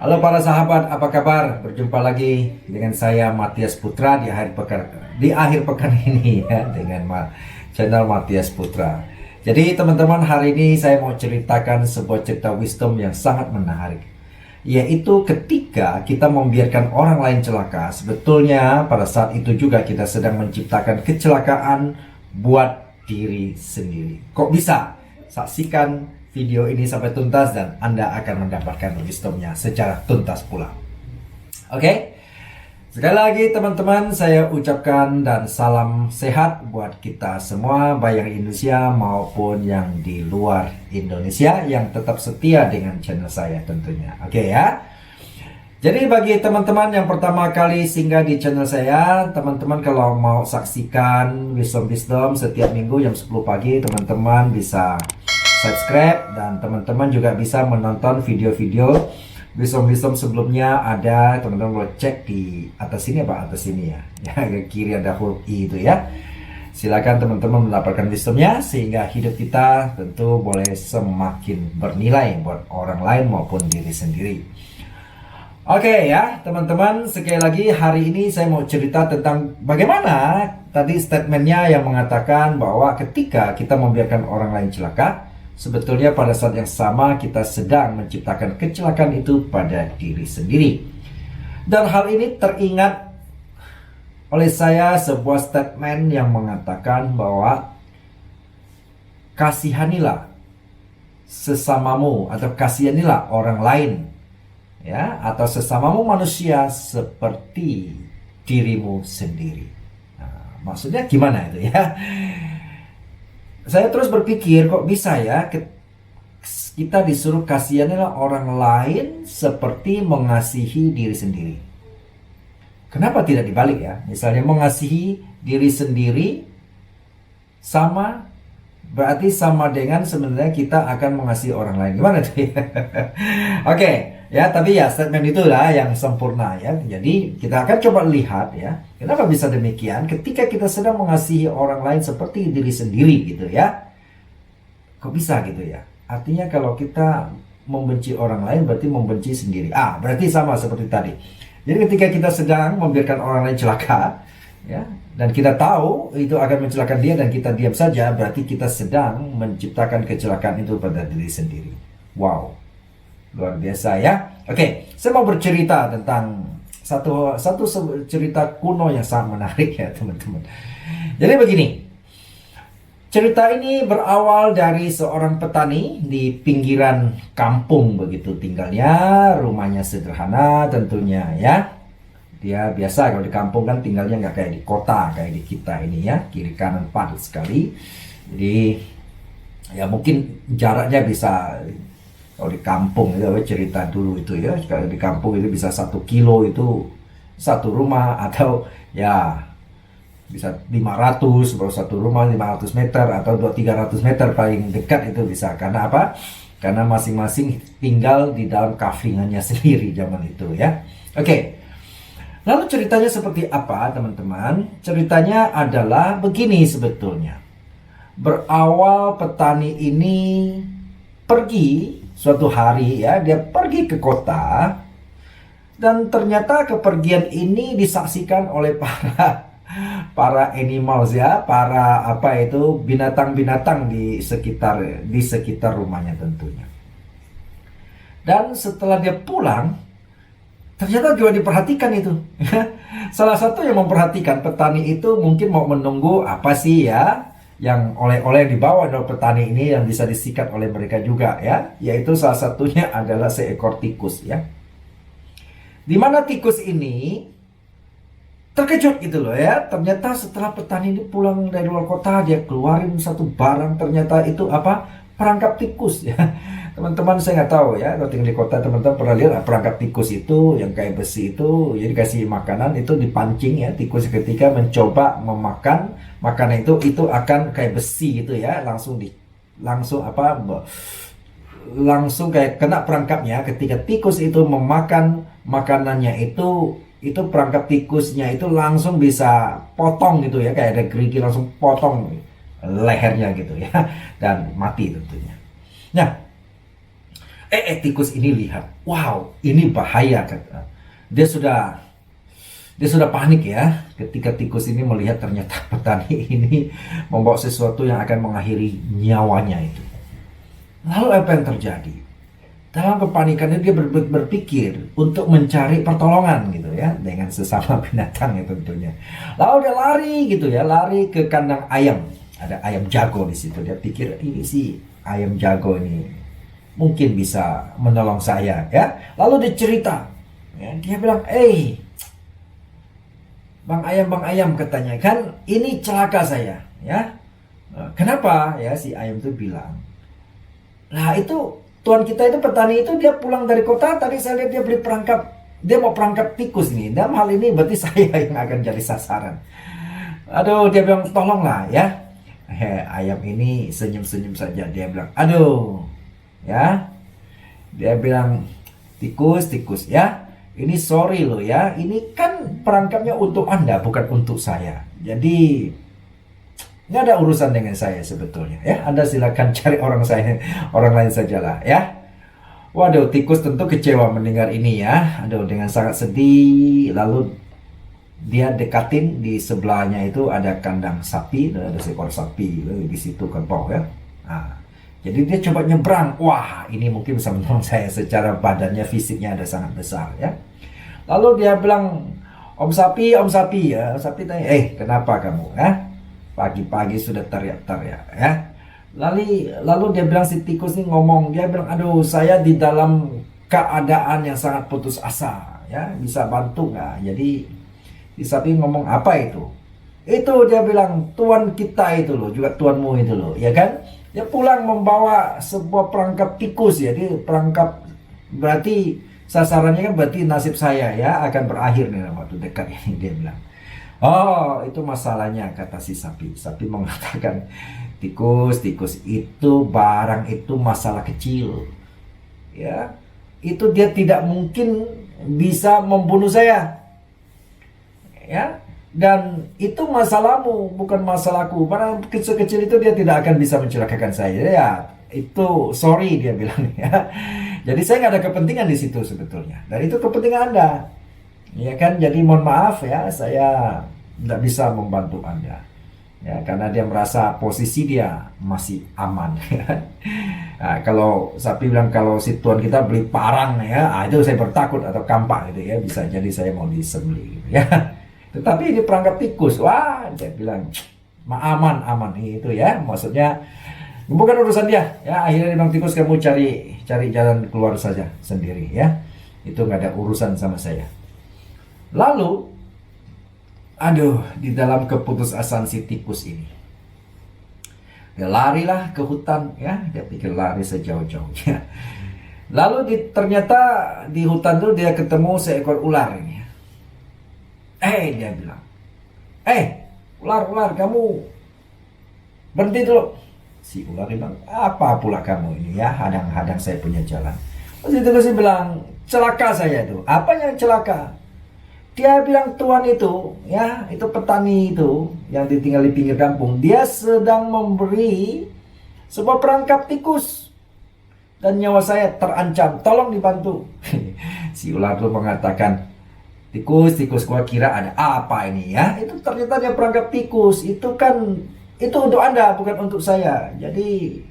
Halo para sahabat, apa kabar? Berjumpa lagi dengan saya Matias Putra di akhir pekan ini ya dengan channel Matias Putra. Jadi teman-teman, hari ini saya mau ceritakan sebuah cerita wisdom yang sangat menarik, yaitu ketika kita membiarkan orang lain celaka, sebetulnya pada saat itu juga kita sedang menciptakan kecelakaan buat diri sendiri. Kok bisa? Saksikan video ini sampai tuntas dan Anda akan mendapatkan wisdomnya secara tuntas pula. Oke? Sekali lagi teman-teman, saya ucapkan dan salam sehat buat kita semua, baik yang Indonesia maupun yang di luar Indonesia yang tetap setia dengan channel saya tentunya. Oke ya? Jadi bagi teman-teman yang pertama kali singgah di channel saya, teman-teman kalau mau saksikan wisdom-wisdom setiap minggu jam 10 pagi, teman-teman bisa subscribe dan teman-teman juga bisa menonton video-video wisdom-wisdom sebelumnya. Ada, teman-teman boleh cek di atas sini atas sini ya. Ya, ke kiri ada huruf I itu ya. Silakan teman-teman mendapatkan wisdomnya sehingga hidup kita tentu boleh semakin bernilai buat orang lain maupun diri sendiri. Oke ya teman-teman, sekali lagi hari ini saya mau cerita tentang bagaimana tadi statementnya yang mengatakan bahwa ketika kita membiarkan orang lain celaka, sebetulnya pada saat yang sama kita sedang menciptakan kecelakaan itu pada diri sendiri. Dan hal ini teringat oleh saya sebuah statement yang mengatakan bahwa kasihanilah sesamamu atau kasihanilah orang lain ya, atau sesamamu manusia seperti dirimu sendiri. Nah, maksudnya gimana itu ya? Saya terus berpikir, kok bisa ya kita disuruh kasihanilah orang lain seperti mengasihi diri sendiri. Kenapa tidak dibalik ya? Misalnya mengasihi diri sendiri berarti sama dengan sebenarnya kita akan mengasihi orang lain. Gimana tuh ya? Oke, ya tapi ya statement itulah yang sempurna ya. Jadi kita akan coba lihat ya, kenapa bisa demikian ketika kita sedang mengasihi orang lain seperti diri sendiri gitu ya. Kok bisa gitu ya? Artinya kalau kita membenci orang lain berarti membenci sendiri. Berarti sama seperti tadi. Jadi ketika kita sedang membiarkan orang lain celaka ya, dan kita tahu itu akan mencelakakan dia dan kita diam saja, berarti kita sedang menciptakan kecelakaan itu pada diri sendiri. Wow, luar biasa ya. Oke, saya mau bercerita tentang satu cerita kuno yang sangat menarik ya teman-teman. Jadi begini, cerita ini berawal dari seorang petani di pinggiran kampung begitu tinggalnya, rumahnya sederhana tentunya ya. Dia biasa kalau di kampung kan tinggalnya nggak kayak di kota, kayak di kita ini ya, kiri kanan padat sekali. Jadi ya mungkin jaraknya bisa, kalau di kampung itu cerita dulu itu ya, kalau di kampung itu bisa 1 kilo itu satu rumah, atau ya bisa 500 baru satu rumah, 500 meter atau 200-300 meter paling dekat itu bisa. Karena apa? Karena masing-masing tinggal di dalam kaflingannya sendiri zaman itu ya. Oke. Lalu ceritanya seperti apa teman-teman? Ceritanya adalah begini sebetulnya. Berawal petani ini pergi suatu hari ya, dia pergi ke kota. Dan ternyata kepergian ini disaksikan oleh para animals ya, para binatang-binatang di sekitar rumahnya tentunya. Dan setelah dia pulang, ternyata juga diperhatikan itu. Salah satu yang memperhatikan petani itu mungkin mau menunggu apa sih ya yang oleh-oleh yang dibawa oleh petani ini yang bisa disikat oleh mereka juga ya. Yaitu salah satunya adalah seekor tikus ya. Dimana tikus ini terkejut gitu loh ya. Ternyata setelah petani ini pulang dari luar kota, dia keluarin satu barang, ternyata itu apa? Perangkap tikus ya. Teman-teman, saya nggak tahu ya, kalau tinggal di kota teman-teman pernah lihat perangkap tikus itu yang kayak besi itu, jadi kasih makanan itu dipancing ya, tikus ketika mencoba memakan makanan itu akan kayak besi gitu ya, langsung kayak kena perangkapnya. Ketika tikus itu memakan makanannya itu perangkap tikusnya itu langsung bisa potong gitu ya, kayak ada gerigi langsung potong lehernya gitu ya, dan mati tentunya. Nah, Tikus ini lihat, wow, ini bahaya kata. Dia sudah panik ya ketika tikus ini melihat ternyata petani ini membawa sesuatu yang akan mengakhiri nyawanya itu. Lalu apa yang terjadi? Dalam kepanikannya dia berpikir untuk mencari pertolongan gitu ya dengan sesama binatang ya tentunya. Lalu dia lari gitu ya, lari ke kandang ayam. Ada ayam jago di situ. Dia pikir ini sih ayam jago ini mungkin bisa menolong saya ya. Lalu dia cerita. Ya, dia bilang, Bang Ayam katanya, kan ini celaka saya ya. Kenapa ya? Si ayam itu bilang, nah itu tuan kita itu petani itu dia pulang dari kota, tadi saya lihat dia beli perangkap, dia mau perangkap tikus nih. Dalam hal ini berarti saya yang akan jadi sasaran. Aduh, dia bilang tolonglah ya. Ayam ini senyum-senyum saja, dia bilang aduh ya. Dia bilang tikus ya, ini sorry loh ya, ini kan perangkapnya untuk Anda, bukan untuk saya. Jadi nggak ada urusan dengan saya sebetulnya ya. Anda silakan cari orang lain sajalah ya. Waduh, tikus tentu kecewa mendengar ini ya. Aduh, dengan sangat sedih. Lalu dia dekatin, di sebelahnya itu ada kandang sapi, ada seekor sapi di situ kerbau ya. Nah, jadi dia coba nyebrang. Wah, ini mungkin bisa menolong saya secara badannya, fisiknya ada sangat besar ya. Lalu dia bilang, Om sapi ya. Sapi tanya, kenapa kamu ya? Pagi-pagi sudah teriak-teriak ya. Lalu dia bilang, si tikus ini ngomong, dia bilang, aduh saya di dalam keadaan yang sangat putus asa ya, bisa bantu nggak? Jadi si sapi ngomong, apa itu? Itu dia bilang, tuan kita itu loh, juga tuanmu itu loh, ya kan? Dia pulang membawa sebuah perangkap tikus ya. Jadi perangkap berarti sasarannya kan berarti nasib saya ya akan berakhir nih waktu dekat ini, dia bilang. Oh, itu masalahnya, kata si sapi. Sapi mengatakan, tikus itu barang itu masalah kecil. Ya, itu dia tidak mungkin bisa membunuh saya. Ya, dan itu masalahmu, bukan masalahku. Barang kecil-kecil itu dia tidak akan bisa mencelakakan saya. Ya, itu sorry dia bilang ya. Jadi saya nggak ada kepentingan di situ sebetulnya. Dan itu kepentingan Anda. Ya kan, jadi mohon maaf ya, saya tidak bisa membantu Anda. Ya, karena dia merasa posisi dia masih aman. Nah, kalau sapi bilang kalau si tuan kita beli parang ya, itu saya bertakut atau kampak gitu ya, bisa jadi saya mau disembelih gitu ya. Tetapi ini perangkap tikus, wah dia bilang aman itu ya, maksudnya bukan urusan dia ya. Akhirnya dia bilang, tikus kamu cari jalan keluar saja sendiri ya, itu nggak ada urusan sama saya. Lalu di dalam keputusasaan si tikus ini, dia larilah ke hutan ya, dia pikir lari sejauh-jauhnya. Lalu ternyata di hutan itu dia ketemu seekor ular ini. Dia bilang, ular kamu berhenti dulu. Si ular bilang, apa pula kamu ini ya, hadang-hadang saya punya jalan. Terus itu bilang, celaka saya itu. Apa yang celaka? Dia bilang, tuan itu ya, itu petani itu yang ditinggal di pinggir kampung, dia sedang memberi sebuah perangkap tikus dan nyawa saya terancam, tolong dibantu. Si ular itu mengatakan, tikus gua kira ada apa ini ya? Itu ternyata dia perangkap tikus. Itu untuk Anda, bukan untuk saya. Jadi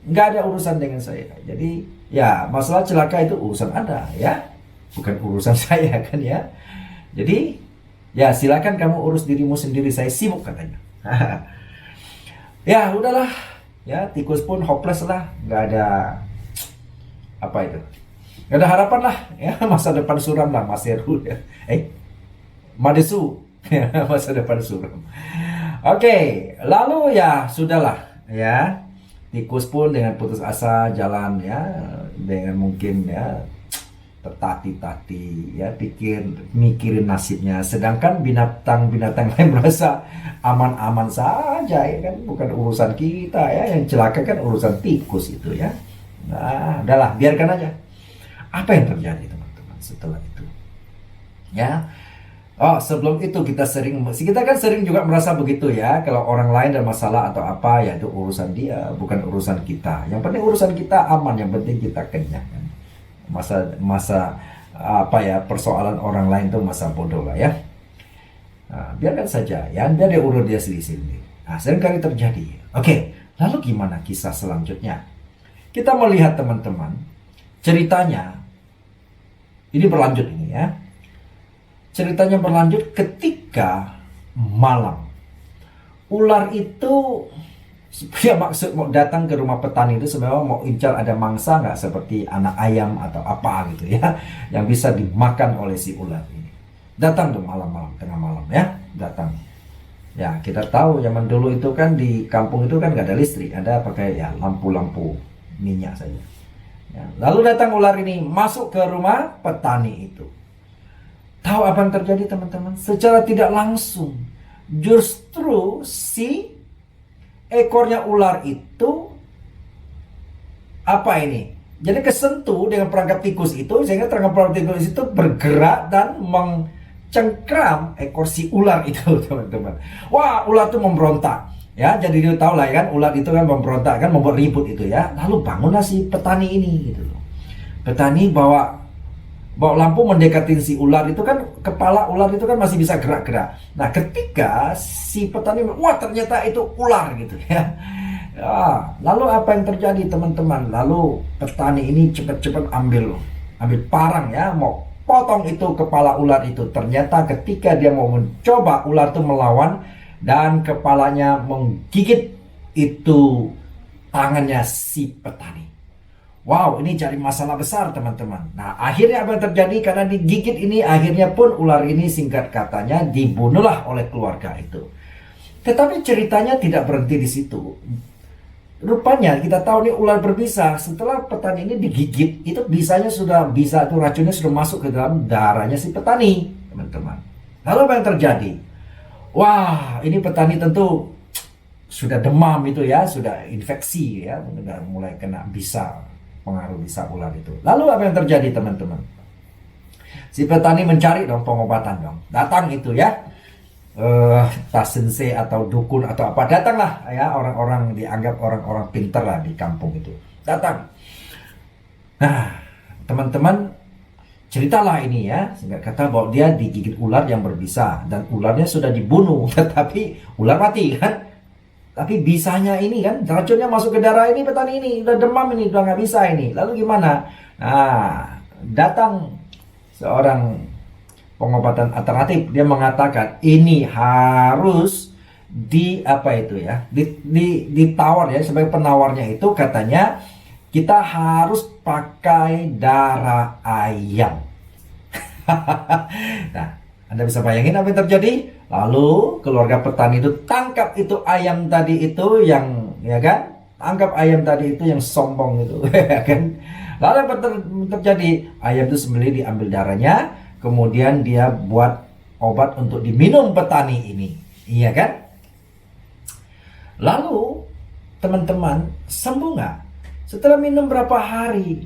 nggak ada urusan dengan saya. Jadi ya, masalah celaka itu urusan Anda ya, bukan urusan saya kan ya. Jadi ya silakan kamu urus dirimu sendiri, saya sibuk katanya. Ya udahlah ya, tikus pun hopeless lah, nggak ada apa itu, nggak ada harapan lah ya, masa depan suram lah Mas Heru ya. Madesu masa depan suram. Oke, lalu ya sudahlah ya, tikus pun dengan putus asa jalan ya, dengan mungkin ya tertati-tati ya, mikirin nasibnya. Sedangkan binatang-binatang lain merasa aman-aman saja ya kan, bukan urusan kita ya, yang celaka kan urusan tikus itu ya. Nah, udahlah, biarkan aja. Apa yang terjadi teman-teman setelah itu? Ya, Oh, sebelum itu kita kan sering juga merasa begitu ya. Kalau orang lain ada masalah atau apa, ya itu urusan dia, bukan urusan kita. Yang penting urusan kita aman, yang penting kita kenyang. Kan? Masa apa ya, persoalan orang lain itu masa bodoh lah ya. Nah, biarkan saja ya, biar dia urut dia sendiri-sendiri. Nah, seringkali terjadi. Oke, lalu gimana kisah selanjutnya? Kita melihat teman-teman, ceritanya ini berlanjut ini ya. Ceritanya berlanjut ketika malam. Ular itu ya maksud mau datang ke rumah petani itu sebenarnya mau incar ada mangsa nggak, seperti anak ayam atau apa gitu ya, yang bisa dimakan oleh si ular ini. Datang tuh malam-malam, tengah malam ya, datang. Ya kita tahu zaman dulu itu kan di kampung itu kan nggak ada listrik, ada pakai ya lampu-lampu minyak saja. Ya, lalu datang ular ini masuk ke rumah petani itu. Tahu apa yang terjadi teman-teman? Secara tidak langsung, justru si ekornya ular itu apa ini? Jadi kesentuh dengan perangkap tikus itu, sehingga perangkap tikus itu bergerak dan cengkram ekor si ular itu teman-teman. Wah, ular itu memberontak ya, jadi dia tahu lah kan, ular itu kan memberontak kan, membuat ribut itu ya. Lalu bangunlah si petani ini gitu loh. Petani bawa lampu mendekatin si ular itu kan, kepala ular itu kan masih bisa gerak-gerak. Nah ketika si petani, wah ternyata itu ular gitu ya. Ya, lalu apa yang terjadi teman-teman? Lalu petani ini cepat-cepat ambil parang ya, mau potong itu kepala ular itu. Ternyata ketika dia mau mencoba, ular itu melawan dan kepalanya menggigit itu tangannya si petani. Wow, ini jadi masalah besar teman-teman. Nah akhirnya apa yang terjadi? Karena digigit ini, akhirnya pun ular ini singkat katanya dibunuhlah oleh keluarga itu. Tetapi ceritanya tidak berhenti di situ. Rupanya kita tahu nih ular berbisa. Setelah petani ini digigit, itu bisanya sudah bisa, itu racunnya sudah masuk ke dalam darahnya si petani, teman-teman. Lalu apa yang terjadi? Wah, ini petani tentu sudah demam itu ya, sudah infeksi ya, sudah mulai kena bisa, pengaruh bisa ular itu. Lalu apa yang terjadi teman-teman? Si petani mencari dong pengobatan dong. Datang itu ya. Tasense atau dukun atau apa, datanglah ya, orang-orang dianggap orang-orang pintar lah di kampung itu, datang. Nah teman-teman, ceritalah ini ya, singkat kata bahwa dia digigit ular yang berbisa dan ularnya sudah dibunuh, tetapi ular mati kan, tapi bisanya ini kan, racunnya masuk ke darah ini petani ini, udah demam ini, udah nggak bisa ini. Lalu gimana? Nah datang seorang pengobatan alternatif, dia mengatakan ini harus ditawar ya, sebagai penawarnya itu katanya kita harus pakai darah ayam. Nah Anda bisa bayangin apa yang terjadi? Lalu keluarga petani itu tangkap itu ayam tadi itu yang ya kan, tangkap ayam tadi itu yang sombong itu kan. Lalu apa terjadi? Ayam itu sembelih, diambil darahnya, kemudian dia buat obat untuk diminum petani ini, iya kan? Lalu teman-teman, sembuh nggak? Setelah minum berapa hari,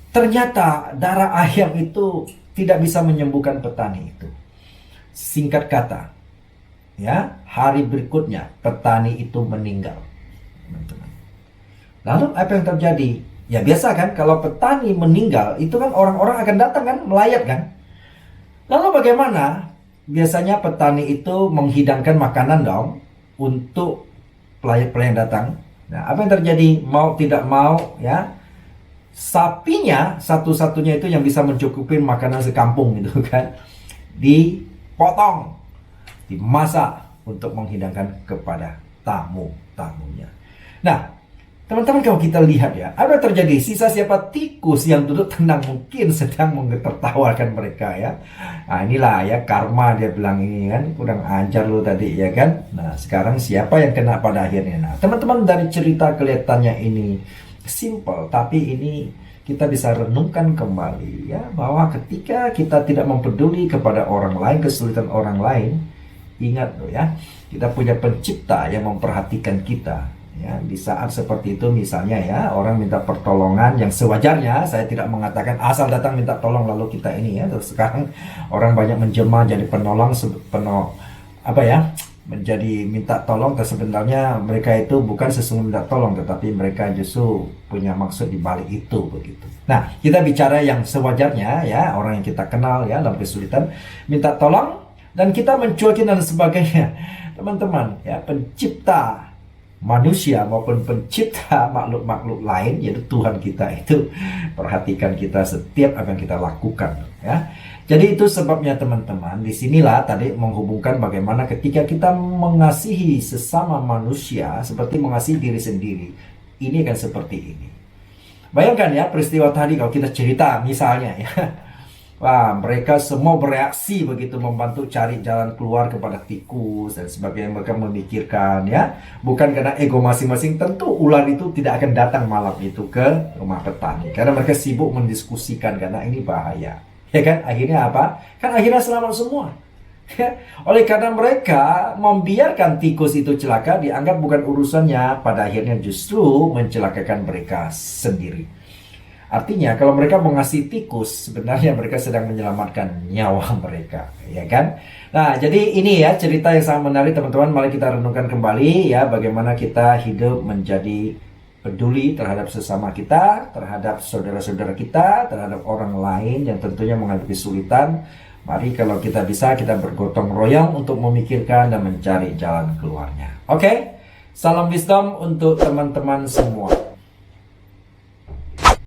ternyata darah ayam itu tidak bisa menyembuhkan petani itu. Singkat kata, ya hari berikutnya petani itu meninggal, teman-teman. Lalu apa yang terjadi? Ya biasa kan, kalau petani meninggal itu kan orang-orang akan datang kan, melayat kan. Lalu bagaimana? Biasanya petani itu menghidangkan makanan dong untuk pelayan-pelayan datang. Nah, apa yang terjadi? Mau tidak mau ya, sapinya satu-satunya itu yang bisa mencukupi makanan sekampung gitu kan, dipotong, dimasak untuk menghidangkan kepada tamu-tamunya. Nah teman-teman, kalau kita lihat ya, apa yang terjadi? Sisa siapa? Tikus yang duduk tenang mungkin sedang mengetertawakan mereka ya. Nah inilah ya karma, dia bilang ini kan, kurang ajar lo tadi ya kan. Nah sekarang siapa yang kena pada akhirnya? Nah teman-teman, dari cerita kelihatannya ini simple, tapi ini kita bisa renungkan kembali ya, bahwa ketika kita tidak mempeduli kepada orang lain, kesulitan orang lain, ingat loh ya, kita punya pencipta yang memperhatikan kita. Ya, di saat seperti itu misalnya ya, orang minta pertolongan yang sewajarnya, saya tidak mengatakan asal datang minta tolong lalu kita ini ya. Terus sekarang orang banyak menjelma jadi penolong, apa ya, menjadi minta tolong, tapi sebenarnya mereka itu bukan sesungguhnya minta tolong, tetapi mereka justru punya maksud di balik itu begitu. Nah, kita bicara yang sewajarnya ya, orang yang kita kenal ya dalam kesulitan minta tolong dan kita mencuekin dan sebagainya. Teman-teman ya, pencipta manusia maupun pencipta makhluk-makhluk lain yaitu Tuhan kita itu perhatikan kita setiap apa yang kita lakukan ya. Jadi itu sebabnya teman-teman, disinilah tadi menghubungkan bagaimana ketika kita mengasihi sesama manusia seperti mengasihi diri sendiri, ini kan seperti ini. Bayangkan ya peristiwa tadi kalau kita cerita misalnya ya, wah mereka semua bereaksi begitu membantu cari jalan keluar kepada tikus dan sebagainya. Mereka memikirkan ya, bukan karena ego masing-masing, tentu ular itu tidak akan datang malam itu ke rumah petani karena mereka sibuk mendiskusikan karena ini bahaya. Ya kan, akhirnya apa? Kan akhirnya selamat semua. Oleh karena mereka membiarkan tikus itu celaka, dianggap bukan urusannya, pada akhirnya justru mencelakakan mereka sendiri. Artinya kalau mereka mengasihi tikus, sebenarnya mereka sedang menyelamatkan nyawa mereka, ya kan? Nah, jadi ini ya cerita yang sangat menarik teman-teman. Mari kita renungkan kembali ya bagaimana kita hidup menjadi peduli terhadap sesama kita, terhadap saudara-saudara kita, terhadap orang lain yang tentunya menghadapi kesulitan. Mari kalau kita bisa, kita bergotong royong untuk memikirkan dan mencari jalan keluarnya. Oke? Salam wisdom untuk teman-teman semua.